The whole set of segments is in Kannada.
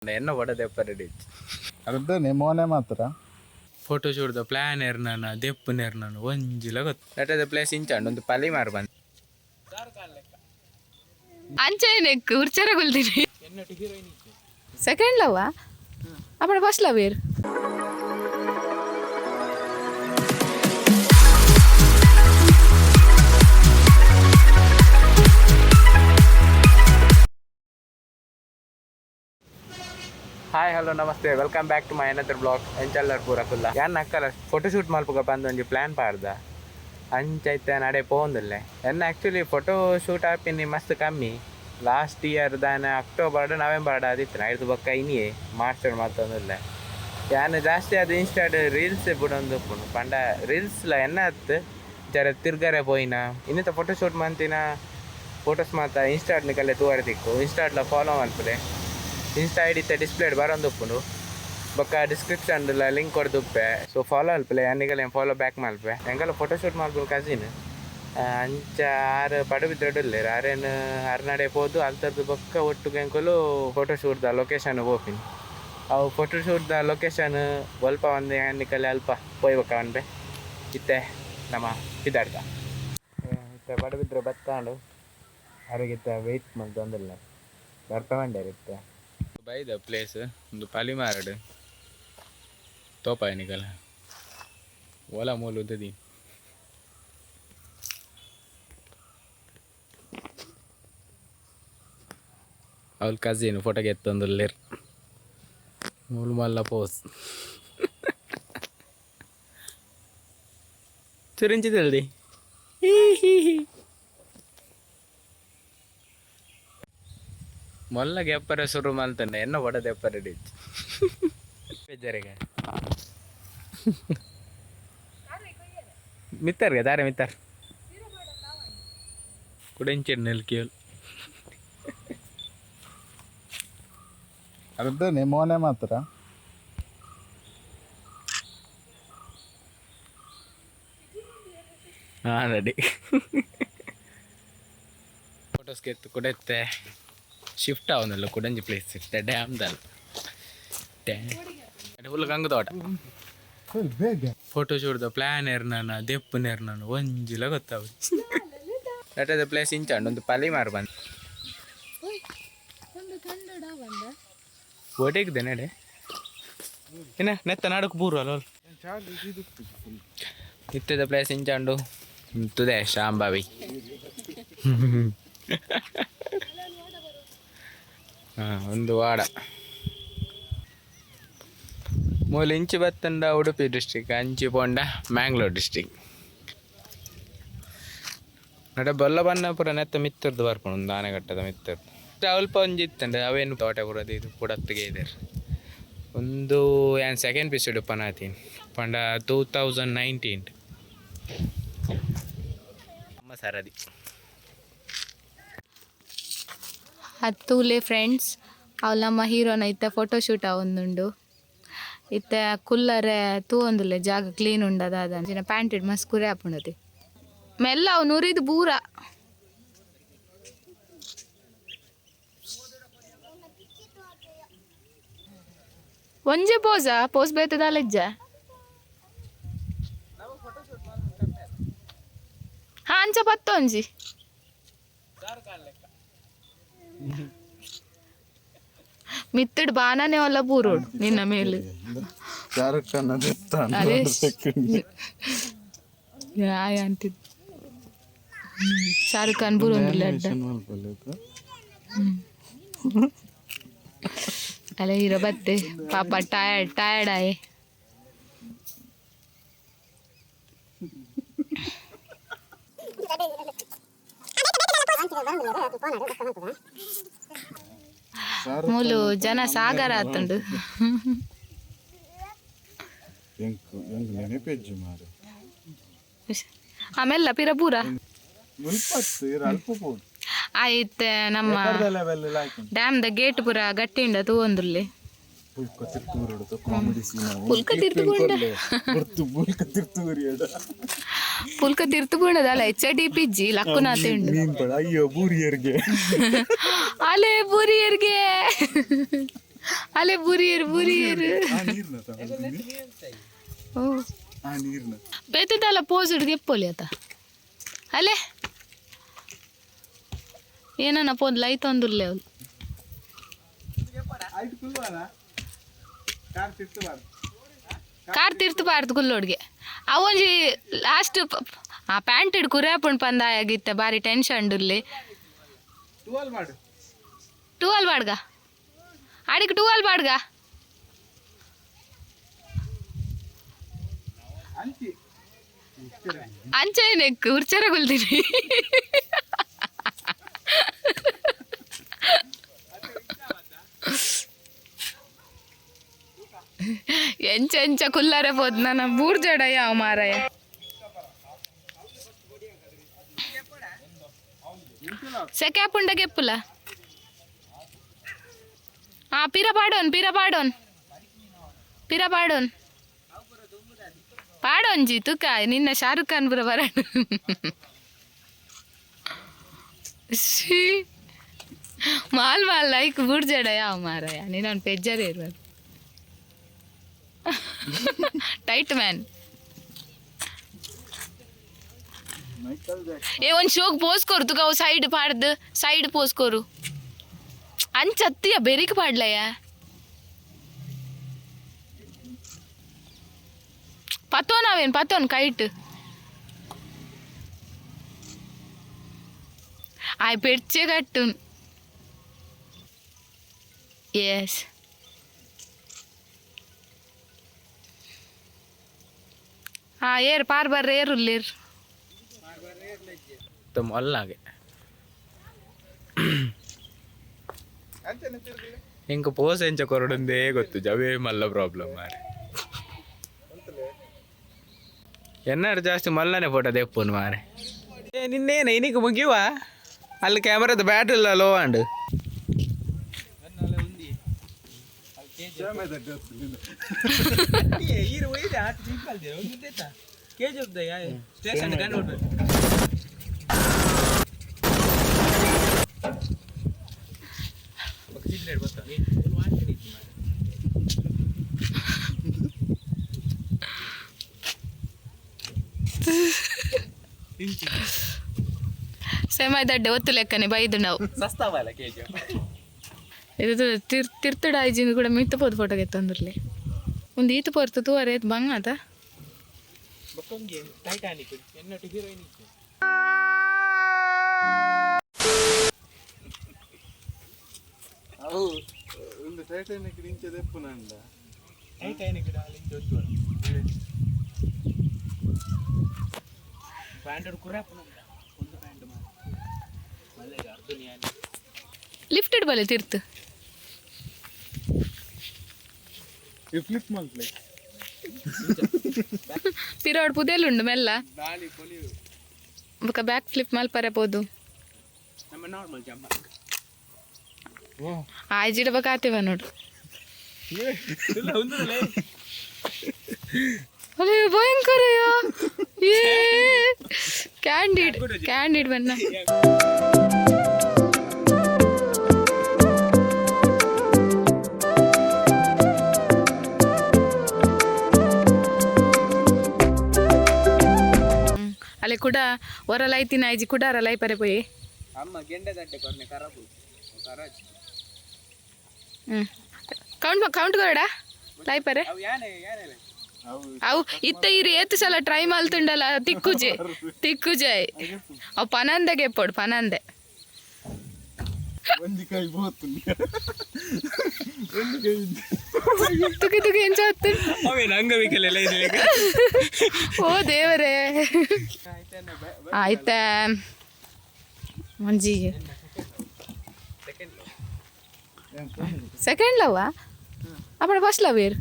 ಎನ್ನ ಹೊಡೆದೆ ಪರಡಿ ಅರ್ಧನೇ ಮೋನೆ ಮಾತ್ರ ಫೋಟೋಶೂಟ್ ದ ಪ್ಲಾನ್ ನಾನು ದೆಪ್ಪು ನಾನು ಒಂಜಿಲ ಗೊತ್ತು ನಟದ ಪ್ಲೇಸ್ ಇಂಚಾಂಡು ಒಂದು ಪಲಿ ಮಾರು ಬಂದು ಅಂಚೆನೆಕ್ ಉರ್ಚರಗೊಳ್ತೀನಿ ಸೆಕೆಂಡ್ ಲವ್ ಅಪ್ಪಡ ಫಸ್ಟ್ ಲವ್ ಏರ್ ಹಾಯ್ ಹಲೋ ನಮಸ್ತೆ welcome back to my another blog ಎಂಚಲ್ಲರ್ ಪೂರ ಕುಲ್ಲ ಯಾನ್ ಅಕ್ಕಲ ಫೋಟೋಶೂಟ್ ಮಲ್ಪಗ ಬಂದೊಂಜಿ ಪ್ಲ್ಯಾನ್ ಪಾಡ್ದ ಅಂಚೈತೆ ನಡೆ ಪೋಂದಿಲ್ಲೆ ಎನ್ನ ಆ್ಯಕ್ಚುಲಿ ಫೋಟೋ ಶೂಟ್ ಆಪಿನಿ ಮಸ್ತ್ ಕಮ್ಮಿ ಲಾಸ್ಟ್ ಇಯರ್ ದಾನ ಅಕ್ಟೋಬರ್ ನವೆಂಬರ್ ಆದಿತ್ತು ಐದು ಬೊಕ್ಕ ಇನ್ನಿಯೇ ಮಾರ್ಚ್ ಮಲ್ತೊಂದಿಲ್ಲ ಯಾನ್ ಜಾಸ್ತಿ ಅದು ಇನ್ಸ್ಟಾಡ್ ರೀಲ್ಸ್ ಬಿಡೊಂದು ಉಪ್ಪುಂಡು ಪಂಡ ರೀಲ್ಸ್ಲ ಎನ್ನ ಹತ್ತು ಜರ ತಿರ್ಗರೆ ಪೋಯಿನ ಇನ್ನಿತ ಫೋಟೋಶೂಟ್ ಮಂತಿನ ಫೋಟೋಸ್ ಮಾತ ಇನ್ಸ್ಟಾಡ್ನಿಕಲ್ಲೇ ತೂವರೆ ತಿಕ್ಕು ಇನ್ಸ್ಟಾಡ್ಲ ಫಾಲೋ ಮಲ್ಪದೆ ಇನ್ಸ್ಟಾ ಐ ಡಿ ಡಿಸ್ಪ್ಲೇ ಬರೋದು ಉಪ್ಪುಂಡು ಬೊಕ್ಕ ಡಿಸ್ಕ್ರಿಪ್ಷನ್ಲ ಲಿಂಕ್ ಕೊಡ್ದುಪ್ಪೆ ಸೊ ಫಾಲೋ ಅಲ್ಪಲೆ ಅನ್ನಿಗೆಲ್ಲ ಫಾಲೋ ಬ್ಯಾಕ್ ಮಲ್ಪೆ ಹೆಂಗೆಲ್ಲ ಫೋಟೋಶೂಟ್ ಮಲ್ಪು ಕಸಿನ್ ಅಂಚ ಆರು ಪಡುಬಿದ್ರಡುಲ್ಲೇರು ಆರೇನು ಅರ್ನಡೆ ಹೋದು ಅಲ್ತದ್ದು ಬೊಕ್ಕ ಒಟ್ಟು ಕೆಂಕಲು ಫೋಟೋಶೂಟ್ದ ಲೊಕೇಶನ್ ಹೋಪಿನಿ ಅವು ಫೋಟೋಶೂಟ್ದ ಲೊಕೇಶನ್ ಸ್ವಲ್ಪ ಒಂದು ಅನ್ನಿಕಲ್ಲಿ ಅಲ್ಪ ಪೋಯ್ಬೇಕ ಅನ್ಬೆ ಇತ್ತೆ ನಮ್ಮ ಇದ್ದಾಡ್ಕ ಇತ್ತೆ ಪಡುಬಿದ್ರೆ ಬತ್ತಾಂಡು ಅರಿಗಿತ್ತ ವೆಯ್ಟ್ ಮಂತೊಂದಿಲ್ಲ ಬರ್ಪವಂಡೇರಿತ್ತೆ ಬೈದ ಪ್ಲೇಸ್ ಒಂದು ಪಲಿ ಮಾರಡು ತೋಪಾಯನಿಗಲ್ಲ ಓಲಾ ಮೂಲು ಉದ್ದದಿ ಅವ್ಳ ಕಸಿನ್ ಫೋಟೋಗೆ ಎತ್ತೊಂದುಲ್ಲೇರ್ ಮೂಲು ಮಲ್ಲ ಪೋಸ್ ಚುರಿಂಚಿದಲ್ದಿ ಮೊಲ್ಲಗೆ ಎಪ್ಪರ ಶುರು ಮಾಡ್ತಾನೆ ಎನ್ನ ಹೊಡೆದ ಎಪ್ಪರಡಿ ಬೇಜಾರಿಗೆ ಮಿತ್ತರ್ಗೆ ದಾರೆ ಮಿತ್ತರ್ ಕುಡೆಂಚೆಡ್ ನೆಲ್ಕಿಯಲ್ ಅರ್ಧನೇ ಮೋನೆ ಮಾತ್ರ ಹಾಂ ರೆಡಿ ಫೋಟೋಸ್ಗೆ ಎತ್ತು ಕುಡೆತ್ತೆ ಶಿಫ್ಟ್ ಆവുന്നല്ലോ കുടഞ്ചി പ്ലേസ് ഡാം ദാൽ ഫുൾ ഗംഗ തോಟ ಫೋಟೋಶೂಟ್ ದ ಪ್ಲಾನ್ ನಾನು ದೆಪ್ಪು ನಾನು ಒಂಜಿಲ ಗೊತ್ತಾವ ನಟದ ಪ್ಲೇಸ್ ಇಂಚಾಂಡು ಒಂದು ಪಲಿ ಮಾರು ಬಂದು ಓಟೇಗಿದೆ ನಡೆ ಏನ ನೆತ್ತ ನಾಡಕ್ಕೆ ಬೂರು ಅಲ್ಲ ನಿತ್ಯದ ಪ್ಲೇಸ್ ಇಂಚಾಂಡು ತುದೆ ಶಾಂಬಾವಿ ಒಂದು ವಾಡ ಮೂಲ ಇಂಚಿ ಬತ್ತಂಡ ಉಡುಪಿ ಡಿಸ್ಟ್ರಿಕ್ಟ್ ಅಂಚಿ ಪೋಂಡ ಮ್ಯಾಂಗ್ಳೂರ್ ಡಿಸ್ಟ್ರಿಕ್ಟ್ ನಡೆ ಬೊಲ್ಲ ಬನ್ನ ಪುರ ನೆತ್ತ ಮಿತ್ತರ್ದು ಬರ್ಕೊಂಡು ಒಂದು ಆನೆಗಟ್ಟದ ಮಿತ್ತರ್ದು ಅಲ್ಪ ಒಂಜಿ ಇತ್ತಂಡೆ ಅವೇನು ತೋಟ ಪುರದ ಇದು ಪುಡತ್ತಿಗೆ ಇದೆ ಒಂದು ಏನು ಸೆಕೆಂಡ್ ಪಿಸೋಡ್ ಪನಾತೀನಿ ಪಂಡ 2019 ಅಮ್ಮ ಸರದಿ ಹತ್ತೂಲೆ ಫ್ರೆಂಡ್ಸ್ ಅವಳು ನಮ್ಮ ಹೀರೋನ ಇತ್ತ ಫೋಟೋಶೂಟ್ ಒಂದುಂಡು ಇತ್ತ ಕುಲ್ಲರೆ ತೂವೊಂದುಲ್ಲೆ ಜಾಗ ಕ್ಲೀನ್ ಉಂಡದ ಅದಂಚಿನ ಪ್ಯಾಂಟ್ ಇಡ್ ಮಸ್ತ್ ಕುರಿ ಹಾಪುಂಡತಿ ಮೆಲ್ಲ ಅವು ನುರಿದು ಬೂರ ಒಂಜೆ ಪೋಸ್ ಬೇತದ ಲೆಜ್ಜ ಹಾ ಅಂಚ ಪತ್ತೊಂಜಿ ಮಿತ್ತಡ್ ಬಾನನೆ ಒಲ್ಲ ಬೂರೋಡು ನಿನ್ನ ಮೇಲೆ ಅಂತಿದ್ ಶಾರುಖ್ ಖಾನ್ ಬೂರೊಂದಿಲ್ಲ ಅಲ್ಲ ಹೀರೋ ಬತ್ತೆ ಪಾಪ ಟಯರ್ಡ್ ಆಯೆ ಮೂಲು ಜನ ಸಾಗರ ಆತುಂಡು ಆಮೇಲೆ ಪಿರ ಪೂರ ಆಯ್ತ ನಮ್ಮ ಡ್ಯಾಮ್ದ ಗೇಟ್ ಪೂರ ಗಟ್ಟಿ ಉಂಡ ತೂವೊಂದುಲ್ಲೆ ಪುಲ್ಕ ತಿರ್ತುಪುಂಡದಲ್ಲ HID ಪಿಜ್ಜಿ ಲಕ್ಕುನಾತೆ ಉಂಡು ಅಯ್ಯೋ ಬೂರಿಯರ್ಗೆ ಅಲೆ ಬೂರಿಯರ್ಗೆ ಅಲೆ ಬುರಿಯರು ಓ ಬೇತದಲ್ಲ ಪೋಸ್ ಹಿಡ್ಗೆ ಎಪ್ಪೋಲಿ ಆತ ಅಲೆ ಏನನ್ನ ಪೋದ್ ಲೈಟ್ ಒಂದುಲ್ಲೆ ಅವಳು ಕಾರ್ ತಿರ್ತಬಾರ್ದು ಗುಲ್ಲೋಡ್ಗೆ ಅವೊಂಜಿ ಲಾಸ್ಟ್ ಆ ಪ್ಯಾಂಟ್ ಹಿಡ್ ಕುರಿಯಾಪುಂಡು ಪಂದಾಯಾಗಿತ್ತೆ ಬಾರಿ ಟೆನ್ಷನ್ ಇಲ್ಲಿ 12 ಬಾಡ್ಗ ಆಡಿಗೆ 12 ಬಾಡ್ಗ ಅಂಚೇನೆ ಹುರ್ಚರ ಗುಲ್ತೀನಿ ಎಂಚ ಕುಲ್ಲಾರೆ పోదు ನನ್ನ ಬೂರ್ ಜಡ ಯಾವ ಮಾರಾಯ ಸೆಕೆ ಪುಂಡಗೆ ಎಪ್ಪುಲ ಆ ಪಿರ ಪಾಡೋನ್ ಪಾಡೋಂಜಿ ತುಕ ನಿನ್ನ ಶಾರುಖ್ ಖಾನ್ ಪುರ ಬರ ಮಾಲ್ ಲೈಕ್ ಬೂರ್ ಜಡ ಯಾವ ಮಾರಾಯ ನೀನು ಪೆಜ್ಜರೇ ಇರ್ಬೇಕು ಟೈಟ್ ಮ್ಯಾನ್ ए ಒಂದು ಶೋಕ್ ಪೋಸ್ ಕೊರು ತುಕ ಸೈಡ್ ಪಾಡ್ದು ಸೈಡ್ ಪೋಸ್ ಕೊರು ಅಂಚ ಅತ್ತಿಯ ಬೆರಿಕ್ ಪಾಡ್ಲಯ್ಯ ಪತೋನ್ ಕೈಟ್ ಆಯ್ ಪೆಡ್ಚೆ ಕಟ್ಟು ಎಸ್ ಏರ್ ಪಾರ್ ಬರ್ರೆ ಏರುಲ್ಲೇರ್ तुम अल्लागे इंक पोस ಎಂಚ ಕೊರಡುಂದೇ ಗೊತ್ತು ಜವೇ ಮಲ್ಲ ಪ್ರಾಬ್ಲಮ್ ಮಾರೆ ಎನ್ನಾರು ಜಾಸ್ತಿ ಮಲ್ಲನೆ ಫೋಟೋ ತೆಪ್ಪುನು ಮಾರೆ ನಿನ್ನೇನ ಇನಿಗೆ ಮುಗಿವ ಅಲ್ಲಿ ಕ್ಯಾಮರಾದ ಬ್ಯಾಟ್ರಿ ಇಲ್ಲ ಲೋ ಅಂಡ್ ಸೇಮಾಯ್ದಡ್ಡೆ ಒತ್ತು ಲೆಕ್ಕನೆ ಬೈದು ನಾವು ಇದು ತಿರ್ತಡ ಆಯ್ಜಿಂದು ಕೂಡ ಮಿತ್ತಪೋದು ಫೋಟೋಗೆ ತಂದಿರ್ಲಿ ಒಂದು ಈತು ಪೋರ್ತು ತೂವರೆ ಬಂಗ ಆತ ಒಂದು ಟೈಟಾನಿಕ್ ಇಂಚೆ ದೆಪ್ಪುನಂಡ ಲಿಫ್ಟೆಡ್ ಬಲೆ ತಿರ್ತು ಫ್ಲಿಪ್ ಮಾಡ್ಲಿ ಪಿರಾಡ್ ಪುದೆಲ್ಲುಂಡು ಮೆಲ್ಲ ಬೊಕ ಬ್ಯಾಕ್ ಫ್ಲಿಪ್ ಮಲ್ಪರೆಬೋದು ಆಯ್ಜಿಡ ಬಕ ಆತೇವ ನೋಡು ಅರೆ ಭಯಂಕರ ಕ್ಯಾಂಡಿಡ್ ಬನ್ನ ಅಲೆ ಕೂಡ ಒರಲೈತಿನ ಐಜಿ ಕೂಡ ಅರಲೈ ಪರೆ ಪೋಯಿ ಕೌಂಟ್ ಕೊರಡ ಲೈ ಪರೆ ಅವು ಇತ್ತ ಇರಿ ಏತು ಸಲ ಟ್ರೈ ಮಲ್ತುಂಡಲ್ಲ ತಿಕ್ಕುಜೆ ಅವು ಪನಂದೆಗೆ ಪೋಡು ಪನಂದೆ ತುಗಿ ಎಂಚ ಹೊತ್ತು ಓ ದೇವರೇ ಆಯ್ತ ಮಂಜಿ ಸೆಕೆಂಡ್ ಲವ್ ಅಪ್ಪಡ ಫಸ್ಟ್ ಲವ್ ಏರ್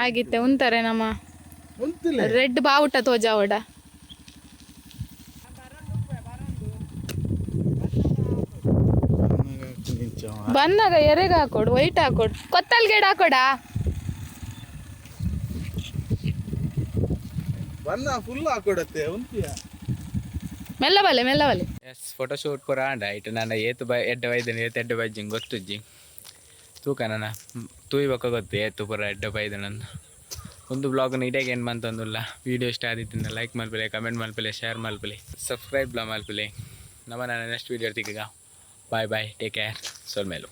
ಆಗಿತ್ತೆ ಉಂತಾರೆ ನಮ್ಮ ಒಂತಿಲ್ಲ ರೆಡ್ ಬಾವುಟ ತೋಜಾವಡ ಬಂದಾಗ ಎರೆಗ ಹಾಕೊಡು ವೈಟ್ ಹಾಕೊಡು ಕೊತ್ತಲ್ಗೆಡ್ ಹಾಕೊಡ ಬನ್ನ ಫುಲ್ ಹಾಕೊಡತ್ತೆ ಒಂತಿಯ ಮೆಲ್ಲ ಬಲೆ ಎಸ್ ಫೋಟೋಶೂಟ್ ಪೂರ ಆಂಡ ಇಟ್ಟು ನಾನು ಏತು ಬೈ ಎಡ್ಡೆ ಬೈದನು ಏತು ಎಡ್ಡೆ ಬೈಜಿಂಗ್ ಗೊತ್ತುಜ್ಜಿ ತೂಕ ನನ್ನ ತೂಯಿ ಬಕ್ಕ ಗೊತ್ತು ಏತು ಪೂರ ಎಡ್ಡೆ ಬೈದು ನನ್ನ ಒಂದು ಬ್ಲಾಗ್ನ ಇಡೇಗೆ ಏನು ಬಂತಂದಿಲ್ಲ ವೀಡಿಯೋ ಇಷ್ಟ ಆದಿತ್ತಿನ ಲೈಕ್ ಮಲ್ಪಲೆ ಕಮೆಂಟ್ ಮಲ್ಪಲೆ ಶೇರ್ ಮಲ್ಪಲೆ ಸಬ್ಸ್ಕ್ರೈಬ್ ಮಲ್ಪಲೆ ನಮ್ಮ ನಾನು ನೆಕ್ಸ್ಟ್ ವೀಡಿಯೋ ತೆಗಿಗ ಬಾಯ್ ಟೇಕ್ ಕೇರ್ ಸೋಲ್ಮೇಲು